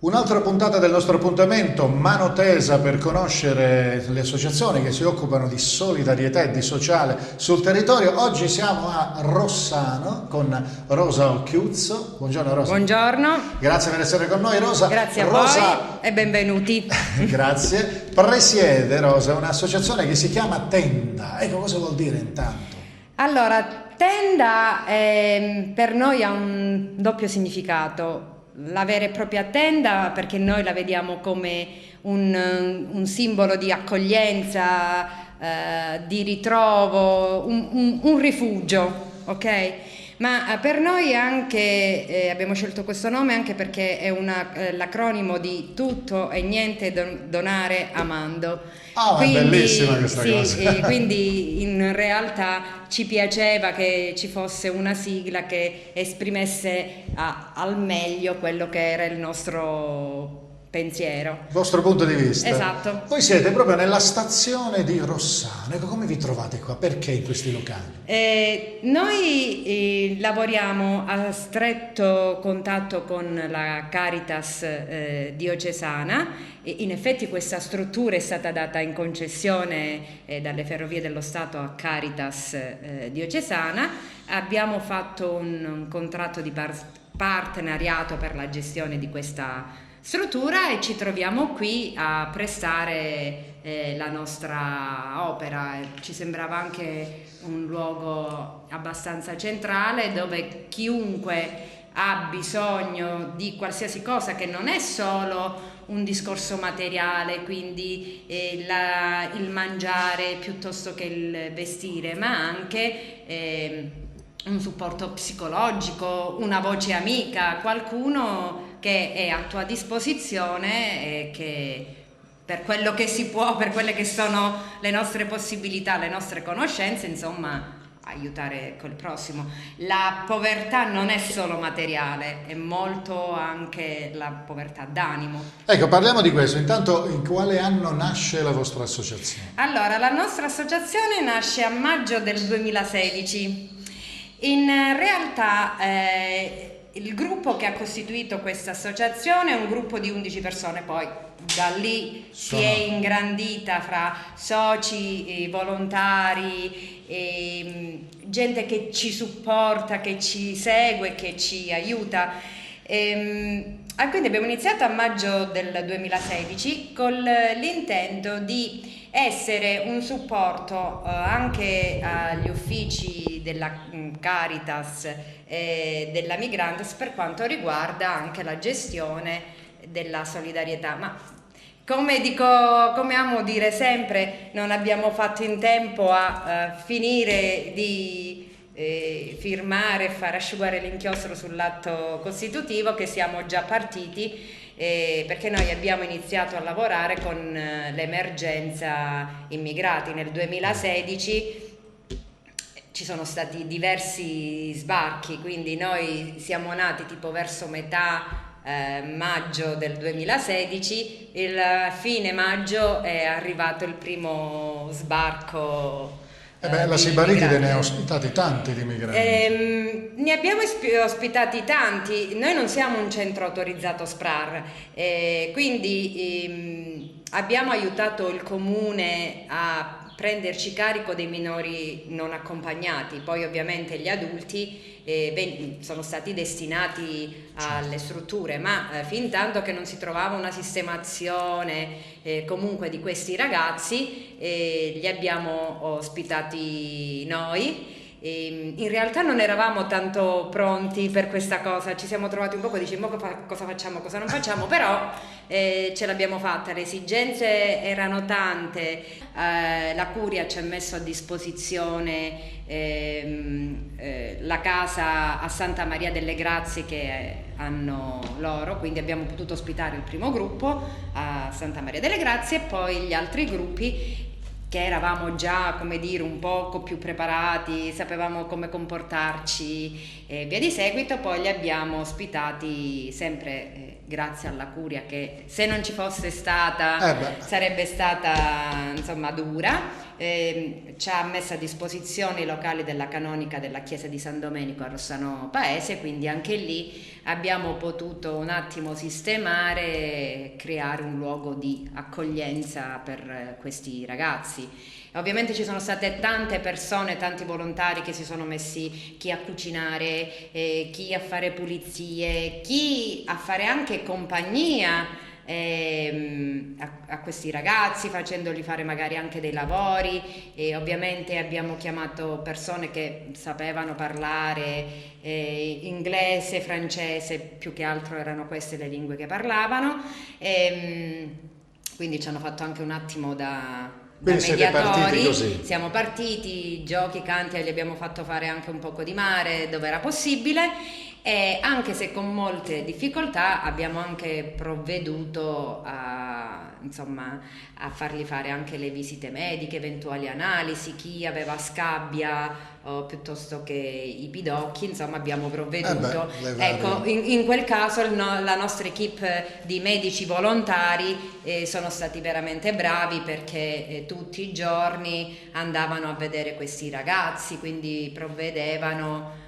Un'altra puntata del nostro appuntamento, mano tesa per conoscere le associazioni che si occupano di solidarietà e di sociale sul territorio. Oggi siamo a Rossano con Rosa Occhiuzzo. Buongiorno Rosa. Buongiorno, Grazie per essere con noi Rosa. grazie a Rosa, voi e benvenuti. grazie. Presiede Rosa un'associazione che si chiama Tenda. Ecco, cosa vuol dire intanto? Allora, tenda per noi ha un doppio significato. La vera e propria tenda perché noi la vediamo come un simbolo di accoglienza, di ritrovo, un rifugio, ok? Ma per noi anche abbiamo scelto questo nome anche perché è l'acronimo di tutto e niente donare amando. Ah, è bellissima questa sì, cosa. quindi in realtà ci piaceva che ci fosse una sigla che esprimesse al meglio quello che era il nostro pensiero. Il vostro punto di vista. Esatto. Voi siete proprio nella stazione di Rossano. Ecco, come vi trovate qua? Perché in questi locali? Noi lavoriamo a stretto contatto con la Caritas diocesana e in effetti questa struttura è stata data in concessione dalle Ferrovie dello Stato a Caritas diocesana. Abbiamo fatto un contratto di partenariato per la gestione di questa struttura e ci troviamo qui a prestare la nostra opera. Ci sembrava anche un luogo abbastanza centrale dove chiunque ha bisogno di qualsiasi cosa che non è solo un discorso materiale, quindi il mangiare piuttosto che il vestire, ma anche un supporto psicologico, una voce amica, qualcuno che è a tua disposizione e che per quello che si può, per quelle che sono le nostre possibilità, le nostre conoscenze, insomma, aiutare col prossimo. La povertà non è solo materiale, è molto anche la povertà d'animo. Ecco, parliamo di questo. Intanto, in quale anno nasce la vostra associazione? Allora, la nostra associazione nasce a maggio del 2016. In realtà il gruppo che ha costituito questa associazione è un gruppo di 11 persone, poi da lì si è ingrandita fra soci, volontari, gente che ci supporta, che ci segue, che ci aiuta. Quindi abbiamo iniziato a maggio del 2016 con l'intento di essere un supporto anche agli uffici della Caritas e della Migrantes per quanto riguarda anche la gestione della solidarietà. Ma come amo dire sempre, non abbiamo fatto in tempo a finire di firmare e far asciugare l'inchiostro sull'atto costitutivo, che siamo già partiti perché noi abbiamo iniziato a lavorare con l'emergenza immigrati nel 2016. Ci sono stati diversi sbarchi, quindi noi siamo nati tipo verso metà maggio del 2016, il fine maggio è arrivato il primo sbarco. La Sibaritide ne ha ospitati tanti di migranti. Ne abbiamo ospitati tanti. Noi non siamo un centro autorizzato SPRAR, quindi abbiamo aiutato il comune a prenderci carico dei minori non accompagnati. Poi ovviamente gli adulti sono stati destinati alle strutture, ma fin tanto che non si trovava una sistemazione comunque di questi ragazzi li abbiamo ospitati noi. In realtà non eravamo tanto pronti per questa cosa, ci siamo trovati un po' e diciamo cosa facciamo, cosa non facciamo, però ce l'abbiamo fatta, le esigenze erano tante, la Curia ci ha messo a disposizione la casa a Santa Maria delle Grazie che hanno loro, quindi abbiamo potuto ospitare il primo gruppo a Santa Maria delle Grazie e poi gli altri gruppi che eravamo già, come dire, un poco più preparati, sapevamo come comportarci e via di seguito, poi li abbiamo ospitati sempre grazie alla curia che se non ci fosse stata sarebbe stata insomma dura. Ci ha messo a disposizione i locali della canonica della chiesa di San Domenico a Rossano Paese, quindi anche lì abbiamo potuto un attimo sistemare e creare un luogo di accoglienza per questi ragazzi. Ovviamente ci sono state tante persone, tanti volontari che si sono messi, chi a cucinare, chi a fare pulizie, chi a fare anche compagnia a questi ragazzi, facendoli fare magari anche dei lavori. E ovviamente abbiamo chiamato persone che sapevano parlare inglese, francese, più che altro erano queste le lingue che parlavano, quindi ci hanno fatto anche un attimo da mediatori. Siamo partiti, giochi, canti, gli abbiamo fatto fare anche un poco di mare dove era possibile, e anche se con molte difficoltà abbiamo anche provveduto a fargli fare anche le visite mediche, eventuali analisi, chi aveva scabbia o piuttosto che i pidocchi, insomma abbiamo provveduto. Ecco, in quel caso la nostra equipe di medici volontari sono stati veramente bravi, perché tutti i giorni andavano a vedere questi ragazzi, quindi provvedevano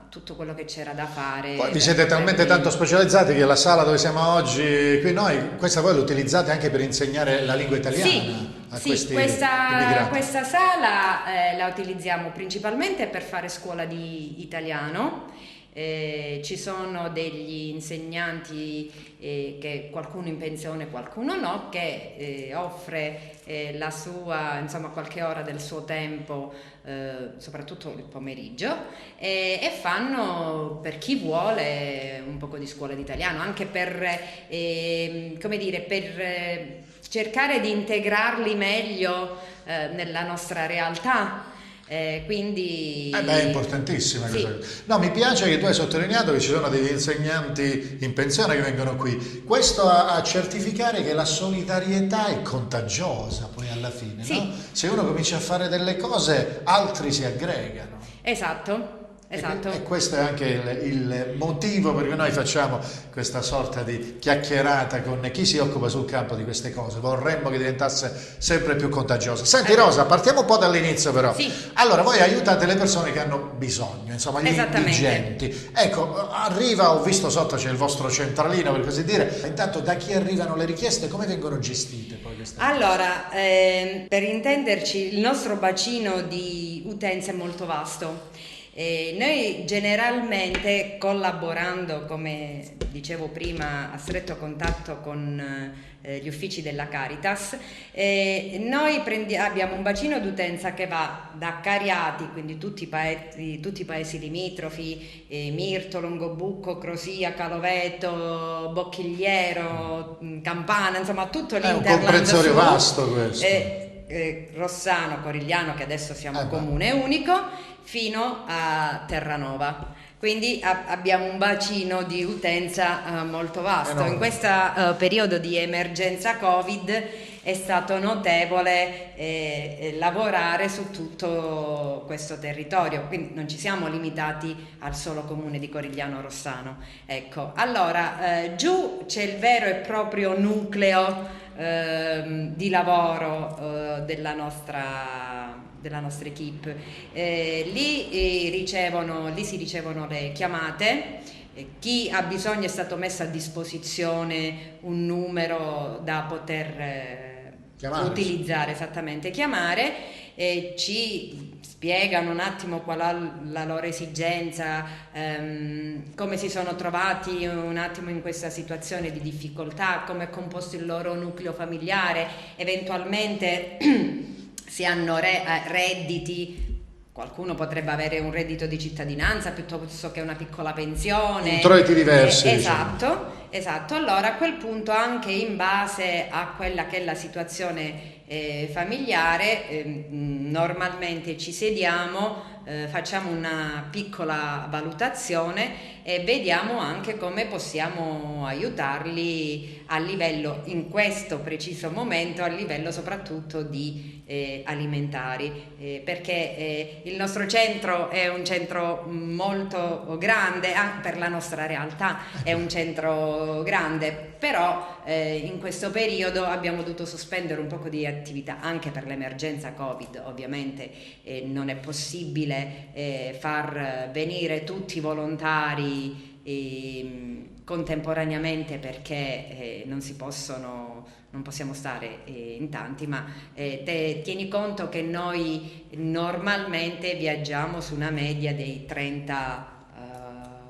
tutto quello che c'era da fare. Poi vi siete talmente tanto specializzati che la sala dove siamo oggi qui noi, questa voi l'utilizzate anche per insegnare la lingua italiana a questi immigrati. Questa sala la utilizziamo principalmente per fare scuola di italiano. Ci sono degli insegnanti, che qualcuno in pensione, qualcuno no, che offre la sua, qualche ora del suo tempo, soprattutto il pomeriggio, e fanno, per chi vuole, un poco di scuola di italiano, anche per cercare di integrarli meglio nella nostra realtà. Quindi è importantissima questa cosa. No, mi piace che tu hai sottolineato che ci sono degli insegnanti in pensione che vengono qui. Questo a certificare che la solidarietà è contagiosa poi alla fine, no? Se uno comincia a fare delle cose, altri si aggregano. Esatto. E questo è anche il motivo per cui noi facciamo questa sorta di chiacchierata con chi si occupa sul campo di queste cose. Vorremmo che diventasse sempre più contagiosa. Senti Rosa, partiamo un po' dall'inizio però. Allora, voi aiutate le persone che hanno bisogno, insomma, gli indigenti. Ecco, ho visto sotto c'è il vostro centralino, per così dire. Intanto, da chi arrivano le richieste, come vengono gestite poi queste cose? Allora, per intenderci, il nostro bacino di utenza è molto vasto. Noi generalmente, collaborando, come dicevo prima, a stretto contatto con gli uffici della Caritas, noi abbiamo un bacino d'utenza che va da Cariati, quindi tutti i paesi limitrofi, Mirto, Longobucco, Crosia, Caloveto, Bocchigliero, Campana, insomma tutto l'Interland. È un comprensorio vasto questo. Rossano, Corigliano, che adesso siamo comune unico, fino a Terranova. Quindi abbiamo un bacino di utenza molto vasto. In questo periodo di emergenza Covid è stato notevole lavorare su tutto questo territorio, quindi non ci siamo limitati al solo comune di Corigliano Rossano. Ecco, allora giù c'è il vero e proprio nucleo di lavoro della nostra equipe. Lì si ricevono le chiamate. Chi ha bisogno è stato messo a disposizione un numero da poter utilizzare, chiamare, e ci spiegano un attimo qual è la loro esigenza, come si sono trovati un attimo in questa situazione di difficoltà, come è composto il loro nucleo familiare, eventualmente se hanno redditi. Qualcuno potrebbe avere un reddito di cittadinanza piuttosto che una piccola pensione. Introiti diversi. Esatto. Diciamo. Esatto, allora a quel punto, anche in base a quella che è la situazione familiare, normalmente ci sediamo, facciamo una piccola valutazione e vediamo anche come possiamo aiutarli a livello, in questo preciso momento, a livello soprattutto di alimentari, perché il nostro centro è un centro molto grande, anche per la nostra realtà è un centro grande, però in questo periodo abbiamo dovuto sospendere un poco di attività anche per l'emergenza Covid. Ovviamente non è possibile far venire tutti i volontari contemporaneamente, perché non possiamo stare in tanti, ma tieni conto che noi normalmente viaggiamo su una media dei 30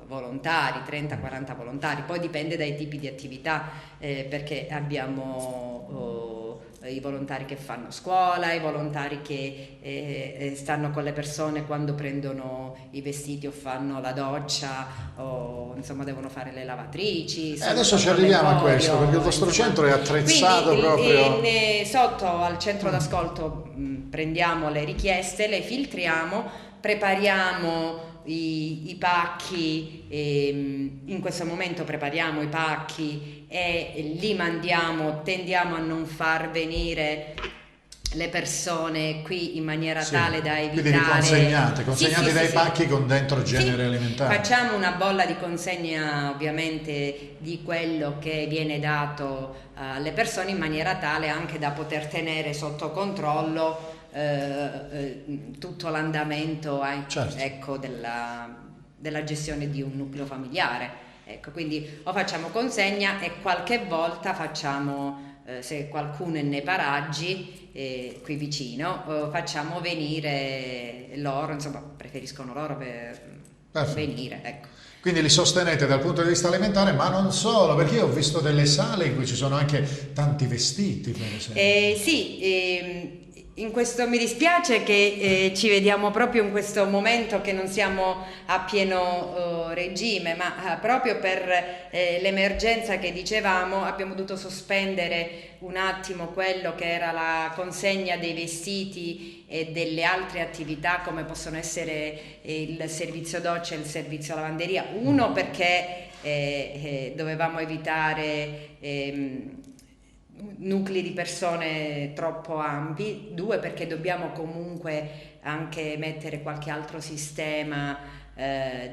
volontari, 30-40 volontari, poi dipende dai tipi di attività, perché abbiamo i volontari che fanno scuola, i volontari che stanno con le persone quando prendono i vestiti o fanno la doccia, o insomma devono fare le lavatrici. Adesso ci arriviamo a questo, perché il vostro centro è attrezzato proprio. Sotto al centro d'ascolto prendiamo le richieste, le filtriamo, prepariamo i pacchi, in questo momento prepariamo i pacchi e li mandiamo, tendiamo a non far venire le persone qui in maniera tale da evitare. Quindi consegnate dai pacchi con dentro generi alimentari. Facciamo una bolla di consegna ovviamente di quello che viene dato alle persone, in maniera tale anche da poter tenere sotto controllo tutto l'andamento ecco, della gestione di un nucleo familiare. Ecco, quindi o facciamo consegna e qualche volta facciamo, se qualcuno è nei paraggi qui vicino, facciamo venire loro, insomma preferiscono loro per venire, ecco. Quindi li sostenete dal punto di vista alimentare, ma non solo, perché io ho visto delle sale in cui ci sono anche tanti vestiti, per esempio. Sì, in questo mi dispiace che ci vediamo proprio in questo momento che non siamo a pieno regime, ma proprio per l'emergenza che dicevamo abbiamo dovuto sospendere un attimo quello che era la consegna dei vestiti e delle altre attività, come possono essere il servizio doccia e il servizio lavanderia. Uno, perché dovevamo evitare nuclei di persone troppo ampi. Due, perché dobbiamo comunque anche mettere qualche altro sistema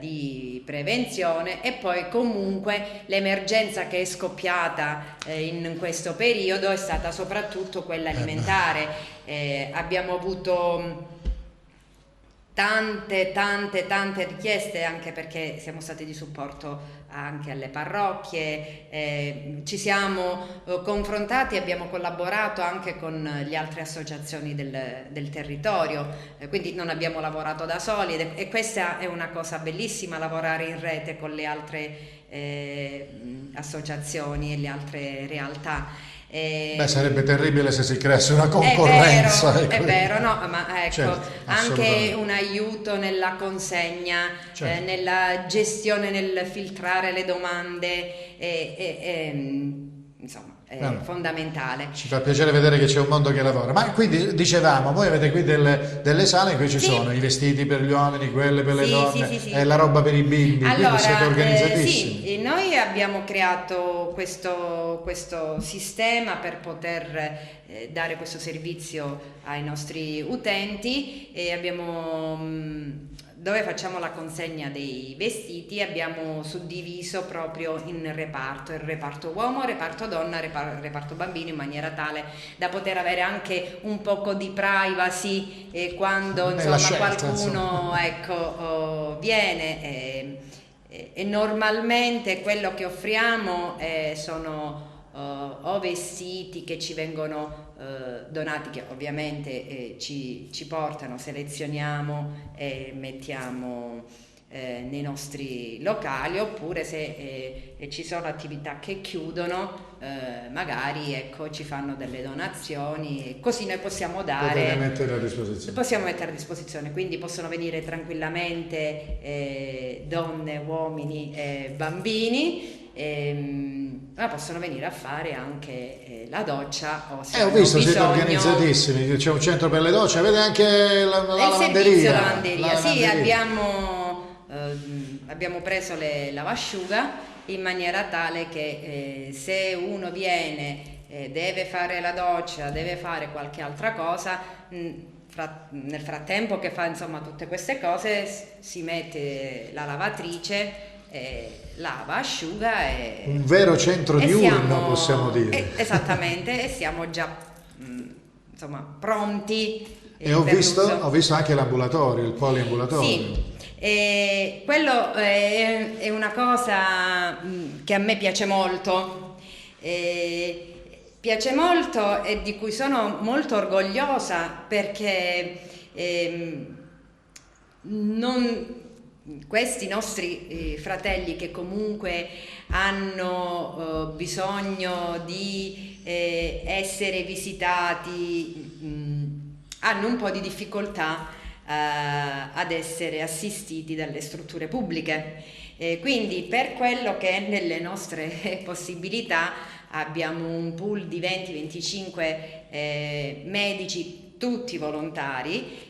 di prevenzione, e poi comunque l'emergenza che è scoppiata in questo periodo è stata soprattutto quella alimentare. Abbiamo avuto tante richieste, anche perché siamo stati di supporto anche alle parrocchie, ci siamo confrontati, abbiamo collaborato anche con le altre associazioni del territorio, quindi non abbiamo lavorato da soli, e questa è una cosa bellissima, lavorare in rete con le altre associazioni e le altre realtà. Sarebbe terribile se si creasse una concorrenza. È vero, no, ma ecco, certo, anche un aiuto nella consegna, certo, nella gestione, nel filtrare le domande, insomma, è fondamentale. Ci fa piacere vedere che c'è un mondo che lavora. Ma quindi dicevamo, voi avete qui delle sale in cui ci sono i vestiti per gli uomini, quelle per le donne, e la roba per i bimbi, allora, quindi siete organizzatissimi. Sì, noi abbiamo creato questo sistema per poter dare questo servizio ai nostri utenti, e abbiamo dove facciamo la consegna dei vestiti abbiamo suddiviso proprio in reparto, il reparto uomo, il reparto donna, il reparto bambino, in maniera tale da poter avere anche un poco di privacy quando insomma qualcuno ecco, viene, e normalmente quello che offriamo sono o vestiti che ci vengono donati, che ovviamente ci portano, selezioniamo e mettiamo nei nostri locali, oppure se ci sono attività che chiudono, magari ecco, ci fanno delle donazioni, così noi possiamo Potete mettere a disposizione. possiamo mettere a disposizione, quindi possono venire tranquillamente donne, uomini e bambini, ma possono venire a fare anche la doccia o se Ho hanno visto, siete bisogno. organizzatissimi, c'è un centro per le docce, avete anche la Il lavanderia. servizio lavanderia, La sì, lavanderia. abbiamo preso le lavasciuga in maniera tale che se uno viene, deve fare la doccia, deve fare qualche altra cosa, nel frattempo che fa insomma tutte queste cose si mette la lavatrice, lava, asciuga e Un vero centro e diurno, siamo- possiamo dire. esattamente, e siamo già insomma pronti. E ho per visto, l'uso. ho visto anche l'ambulatorio, il poliambulatorio. Sì, quello è una cosa che a me piace molto. Piace molto e di cui sono molto orgogliosa perché questi nostri fratelli che comunque hanno bisogno di essere visitati, hanno un po' di difficoltà ad essere assistiti dalle strutture pubbliche. Quindi per quello che è nelle nostre possibilità abbiamo un pool di 20-25 medici, tutti volontari,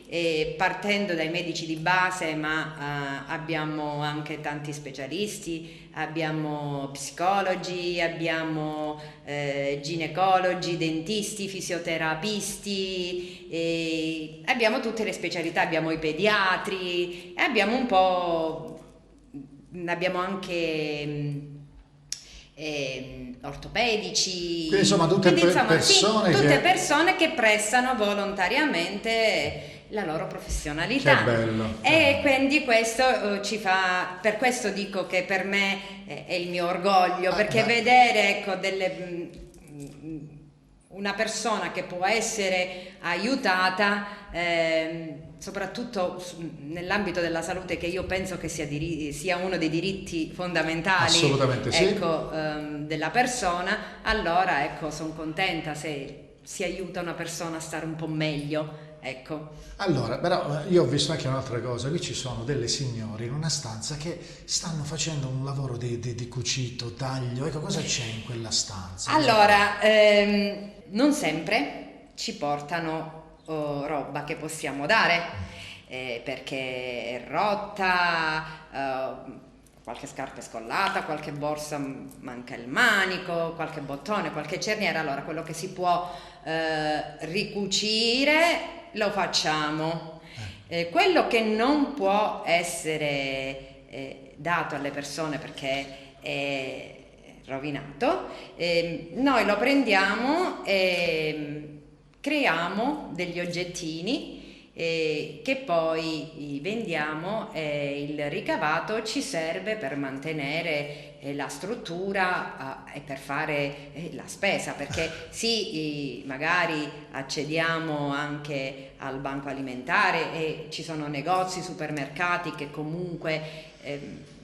partendo dai medici di base, ma abbiamo anche tanti specialisti, abbiamo psicologi, abbiamo ginecologi, dentisti, fisioterapisti, abbiamo tutte le specialità, abbiamo i pediatri, abbiamo un po', abbiamo anche ortopedici, Quindi, insomma, tutte persone tutte che- persone che prestano volontariamente la loro professionalità. Che bello. E quindi questo ci fa, per questo dico che per me è il mio orgoglio, perché beh. vedere ecco una persona che può essere aiutata, soprattutto nell'ambito della salute, che io penso che sia uno dei diritti fondamentali, Assolutamente sì. ecco, della persona, allora ecco, sono contenta se si aiuta una persona a stare un po' meglio, ecco. Allora, però io ho visto anche un'altra cosa, qui ci sono delle signore in una stanza che stanno facendo un lavoro di cucito, taglio, ecco, cosa c'è in quella stanza? Allora, non sempre ci portano roba che possiamo dare, perché è rotta, qualche scarpa è scollata, qualche borsa manca il manico, qualche bottone, qualche cerniera. Allora quello che si può ricucire lo facciamo. Quello che non può essere dato alle persone perché è rovinato, noi lo prendiamo e creiamo degli oggettini che poi vendiamo, e il ricavato ci serve per mantenere la struttura e per fare la spesa, perché sì, magari accediamo anche al banco alimentare e ci sono negozi, supermercati che comunque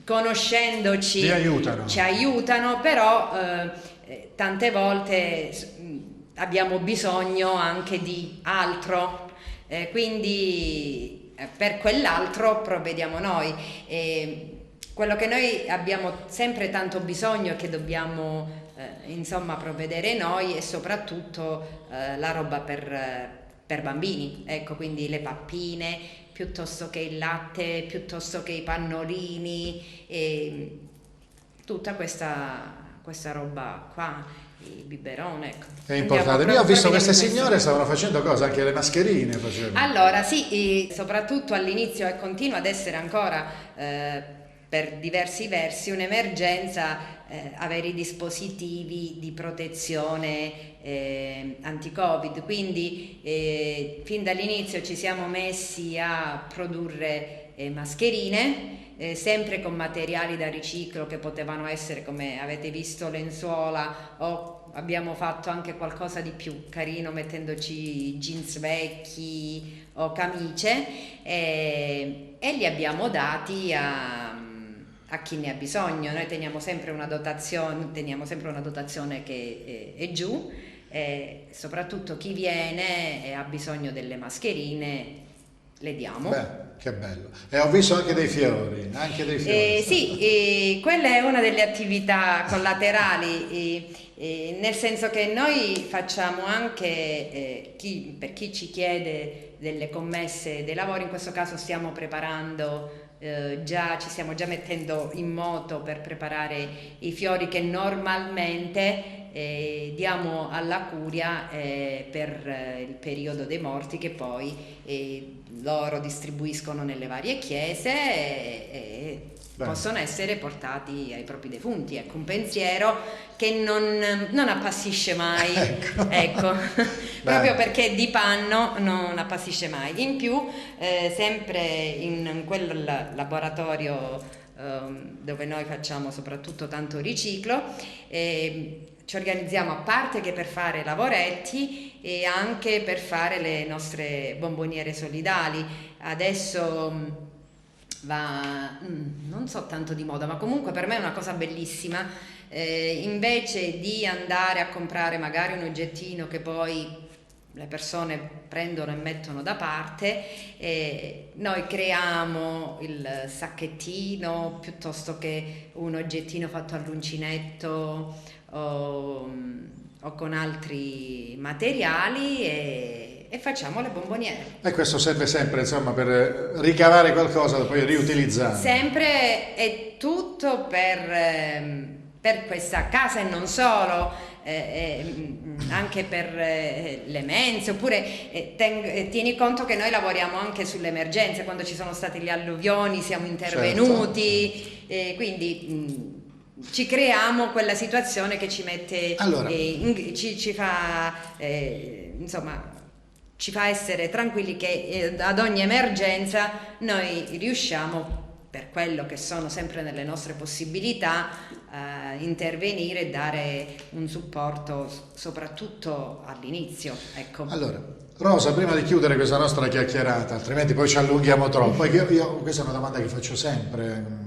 conoscendoci ci aiutano, però tante volte abbiamo bisogno anche di altro, quindi per quell'altro provvediamo noi. Quello che noi abbiamo sempre tanto bisogno e che dobbiamo insomma provvedere noi è soprattutto la roba per bambini, ecco, quindi le pappine, piuttosto che il latte, piuttosto che i pannolini, e tutta questa roba qua, il biberone, ecco. È importante. Io ho visto queste signore stavano facendo cose, anche le mascherine facevano. Allora sì, soprattutto all'inizio e continua ad essere ancora per diversi versi un'emergenza avere i dispositivi di protezione anti-Covid, quindi fin dall'inizio ci siamo messi a produrre mascherine, sempre con materiali da riciclo che potevano essere, come avete visto, lenzuola, o abbiamo fatto anche qualcosa di più carino mettendoci jeans vecchi o camicie e li abbiamo dati a chi ne ha bisogno. Noi teniamo sempre una dotazione che è giù, soprattutto chi viene e ha bisogno delle mascherine le diamo. Beh, che bello. E ho visto anche dei fiori, Sì, quella è una delle attività collaterali, nel senso che noi facciamo anche, per chi ci chiede delle commesse dei lavori, in questo caso stiamo preparando, ci stiamo già mettendo in moto per preparare i fiori che normalmente diamo alla curia per il periodo dei morti, che poi loro distribuiscono nelle varie chiese e possono essere portati ai propri defunti. Ecco, un pensiero che non appassisce mai, ecco, proprio perché di panno non appassisce mai. In più, sempre in quel laboratorio dove noi facciamo soprattutto tanto riciclo, ci organizziamo, a parte che per fare lavoretti e anche per fare le nostre bomboniere solidali. Adesso va, non so tanto di moda, ma comunque per me è una cosa bellissima, invece di andare a comprare magari un oggettino che poi le persone prendono e mettono da parte, noi creiamo il sacchettino piuttosto che un oggettino fatto all'uncinetto o con altri materiali, e facciamo le bomboniere. E questo serve sempre, insomma, per ricavare qualcosa da poi riutilizzare. Sempre è tutto per questa casa e non solo, anche per le mense, oppure tieni conto che noi lavoriamo anche sulle emergenze. Quando ci sono stati gli alluvioni siamo intervenuti, quindi ci creiamo quella situazione che ci mette, ci fa essere tranquilli che ad ogni emergenza noi riusciamo, per quello che sono sempre nelle nostre possibilità, intervenire e dare un supporto soprattutto all'inizio. Ecco. Allora, Rosa, prima di chiudere questa nostra chiacchierata, altrimenti poi ci allunghiamo troppo, questa è una domanda che faccio sempre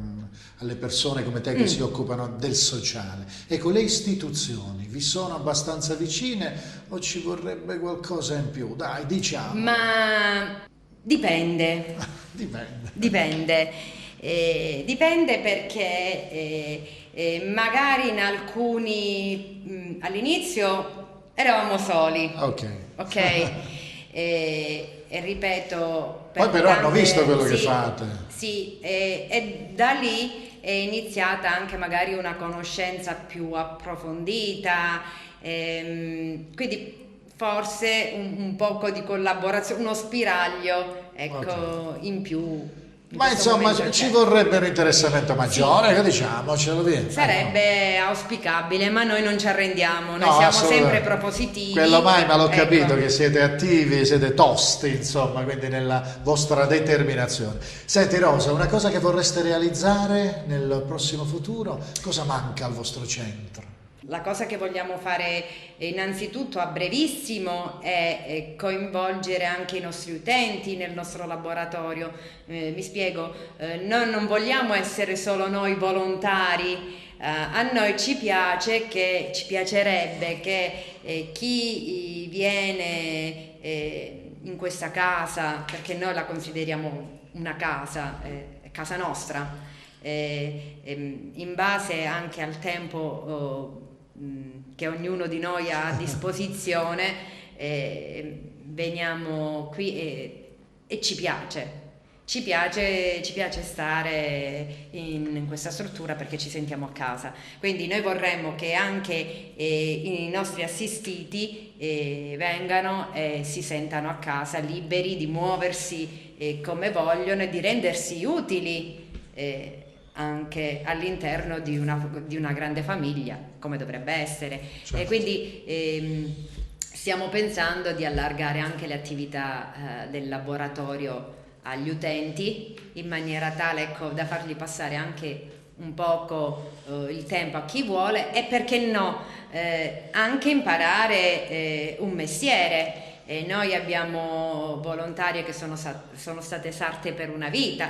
alle persone come te che si occupano del sociale. Ecco, le istituzioni vi sono abbastanza vicine o ci vorrebbe qualcosa in più? Dai, diciamo. Ma dipende. Dipende perché magari in alcuni all'inizio eravamo soli. Ok. E ripeto, poi però hanno visto quello che fate. Sì, e da lì è iniziata anche magari una conoscenza più approfondita, quindi forse un poco di collaborazione, uno spiraglio, ecco, in più. Ma insomma ci vorrebbe un interessamento maggiore, che diciamocelo via. Sarebbe auspicabile, ma noi non ci arrendiamo, noi siamo sempre propositivi. Quello mai, ma l'ho capito che siete attivi, siete tosti, insomma, quindi nella vostra determinazione. Senti Rosa, una cosa che vorreste realizzare nel prossimo futuro, cosa manca al vostro centro? La cosa che vogliamo fare innanzitutto a brevissimo è coinvolgere anche i nostri utenti nel nostro laboratorio. Mi spiego, noi non vogliamo essere solo noi volontari, a noi ci piacerebbe che chi viene in questa casa, perché noi la consideriamo una casa, è casa nostra, in base anche al tempo che ognuno di noi ha a disposizione, veniamo qui e ci piace stare in questa struttura perché ci sentiamo a casa. Quindi noi vorremmo che anche i nostri assistiti vengano e si sentano a casa, liberi di muoversi come vogliono e di rendersi utili anche all'interno di una grande famiglia, come dovrebbe essere. Certo. E quindi stiamo pensando di allargare anche le attività del laboratorio agli utenti, in maniera tale, ecco, da fargli passare anche un poco il tempo a chi vuole, e perché no, anche imparare un mestiere. noi abbiamo volontarie che sono state sarte per una vita,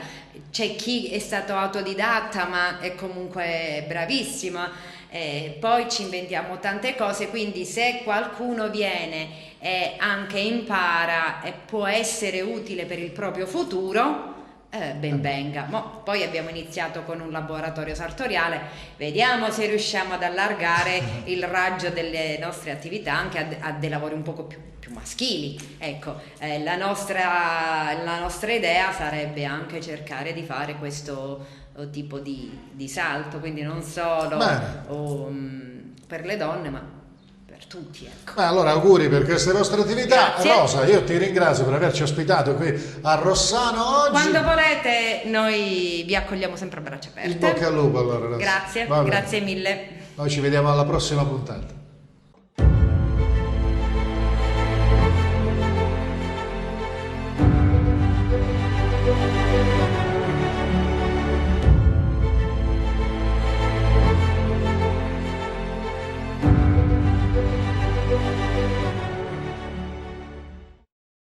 c'è chi è stato autodidatta ma è comunque bravissima, poi ci inventiamo tante cose, quindi se qualcuno viene e anche impara e può essere utile per il proprio futuro, ben venga. Poi abbiamo iniziato con un laboratorio sartoriale, vediamo se riusciamo ad allargare il raggio delle nostre attività anche a dei lavori un poco più maschili. Ecco, la nostra idea sarebbe anche cercare di fare questo tipo di salto, quindi non solo per le donne, ma per tutti, ecco. Allora auguri per queste vostre attività. Grazie. Rosa, io ti ringrazio per averci ospitato qui a Rossano oggi. Quando volete noi vi accogliamo sempre a braccia aperte. In bocca al lupo allora, Rosa. Grazie, Va bene. grazie mille. Noi ci vediamo alla prossima puntata.